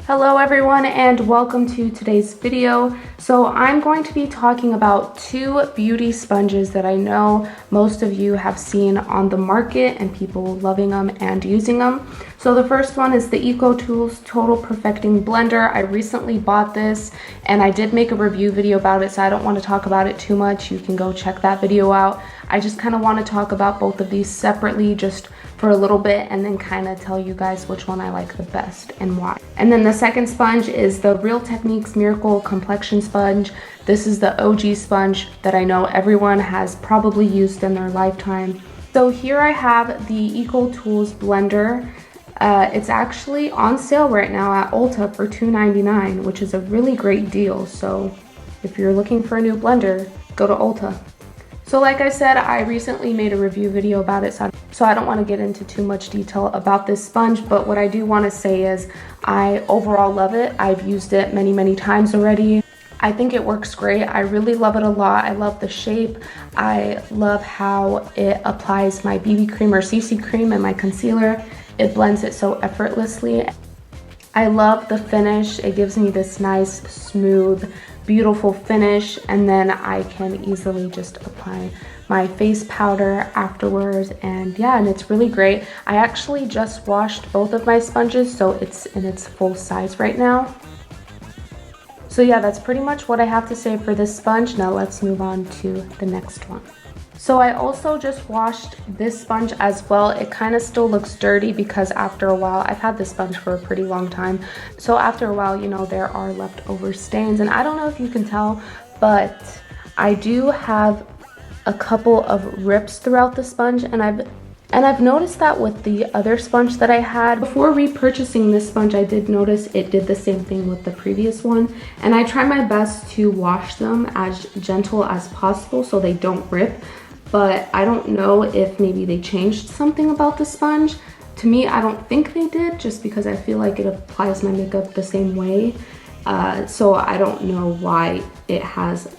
Hello everyone and welcome to today's video. So I'm going to be talking about two beauty sponges that I know most of you have seen on the market and people loving them and using them. So the first one is the EcoTools Total Perfecting Blender. I recently bought this and I did make a review video about it, so I don't want to talk about it too much. You can go check that video out. I just kind of want to talk about both of these separately just for a little bit and then kind of tell you guys which one I like the best and why. And then the second sponge is the Real Techniques Miracle Complexion Sponge. This is the OG sponge that I know everyone has probably used in their lifetime. So here I have the EcoTools blender. It's actually on sale right now at Ulta for $2.99, which is a really great deal. So if you're looking for a new blender, go to Ulta. So like I said, I recently made a review video about it, so I don't want to get into too much detail about this sponge, but what I do want to say is I overall love it. I've used it many times already. I think it works great. I really love it a lot. I love the shape. I love how it applies my BB cream or CC cream and my concealer. It blends it so effortlessly. I love the finish. It gives me this nice, smooth, beautiful finish, and then I can easily just apply my face powder afterwards, and yeah, and it's really great. I actually just washed both of my sponges, so it's in its full size right now. So yeah, that's pretty much what I have to say for this sponge. Now let's move on to the next one. So I also just washed this sponge as well. It kind of still looks dirty because after a while, I've had this sponge for a pretty long time. So after a while, you know, there are leftover stains, and I don't know if you can tell, but I do have a couple of rips throughout the sponge, and I've noticed that with the other sponge that I had. Before repurchasing this sponge, I did notice it did the same thing with the previous one, and I try my best to wash them as gentle as possible so they don't rip. But I don't know if maybe they changed something about the sponge. To me, I don't think they did, just because I feel like it applies my makeup the same way. So I don't know why it has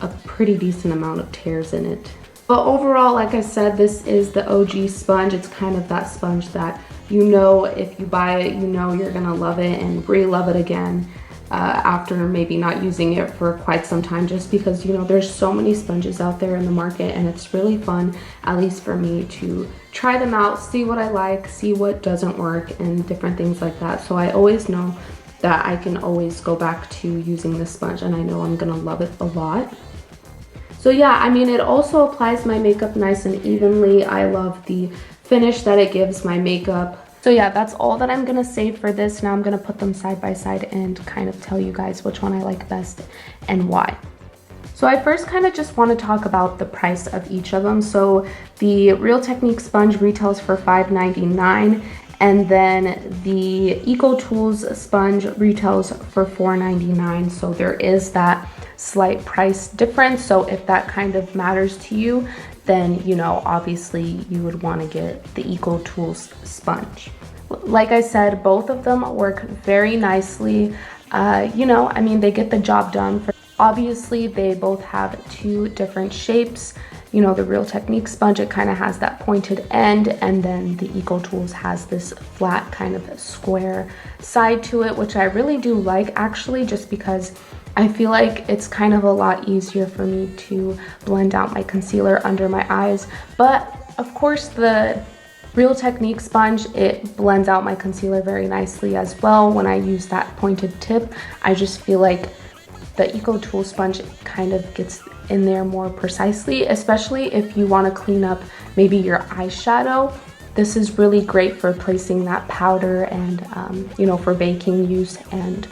a pretty decent amount of tears in it. But overall, like I said, this is the OG sponge. It's kind of that sponge that, you know, if you buy it, you know you're gonna love it and re-love it again. After maybe not using it for quite some time, just because, you know, there's so many sponges out there in the market, and it's really fun, at least for me, to try them out, see what I like, see what doesn't work, and different things like that. So I always know that I can always go back to using this sponge, and I know I'm gonna love it a lot. So yeah, I mean, it also applies my makeup nice and evenly. I love the finish that it gives my makeup. So yeah, that's all that I'm gonna say for this. Now I'm gonna put them side by side and kind of tell you guys which one I like best and why. So I first kind of just want to talk about the price of each of them. So the Real Techniques sponge retails for $5.99, and then the EcoTools sponge retails for $4.99. So there is that slight price difference. So if that kind of matters to you, then, you know, obviously you would want to get the EcoTools sponge. Like I said, both of them work very nicely. You know, I mean, they get the job done. Obviously, they both have two different shapes. You know, the Real Techniques sponge, it kind of has that pointed end, and then the EcoTools has this flat kind of square side to it, which I really do like, actually, just because I feel like it's kind of a lot easier for me to blend out my concealer under my eyes. But of course, the Real Techniques sponge, it blends out my concealer very nicely as well. When I use that pointed tip, I just feel like the EcoTools sponge kind of gets in there more precisely, especially if you want to clean up maybe your eyeshadow. This is really great for placing that powder and, you know, for baking use, and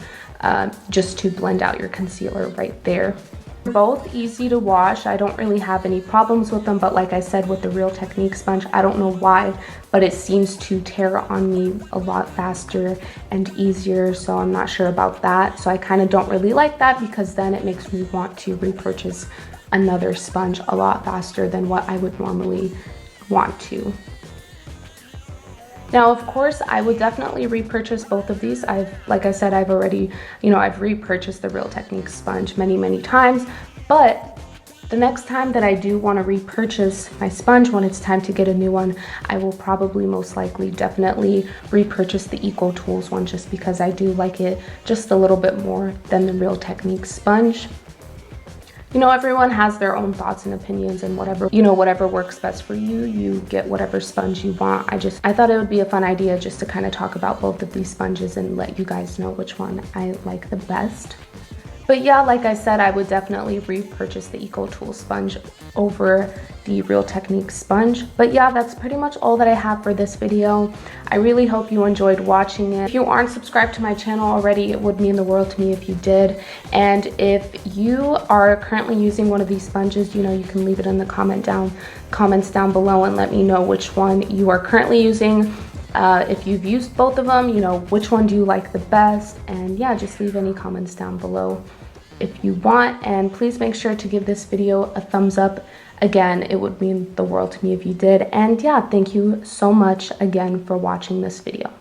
just to blend out your concealer right there. They're both easy to wash. I don't really have any problems with them, but like I said, with the Real Techniques sponge, I don't know why, but it seems to tear on me a lot faster and easier, so I'm not sure about that. So I kind of don't really like that, because then it makes me want to repurchase another sponge a lot faster than what I would normally want to. Now, of course, I would definitely repurchase both of these. Like I said, I've already, you know, I've repurchased the Real Techniques sponge many times, but The next time that I do want to repurchase my sponge, when it's time to get a new one, I will probably most likely definitely repurchase the EcoTools one, just because I do like it just a little bit more than the Real Techniques sponge. You know, everyone has their own thoughts and opinions, and whatever works best for you, you get whatever sponge you want. I thought it would be a fun idea just to kind of talk about both of these sponges and let you guys know which one I like the best. But yeah, like I said, I would definitely repurchase the EcoTools sponge over the Real Techniques sponge. But yeah, that's pretty much all that I have for this video. I really hope you enjoyed watching it. If you aren't subscribed to my channel already, it would mean the world to me if you did. And if you are currently using one of these sponges, you know, you can leave it in the comments down below and let me know which one you are currently using. If you've used both of them, you know, which one do you like the best? And yeah, just leave any comments down below if you want. And please make sure to give this video a thumbs up. Again, it would mean the world to me if you did. And yeah, thank you so much again for watching this video.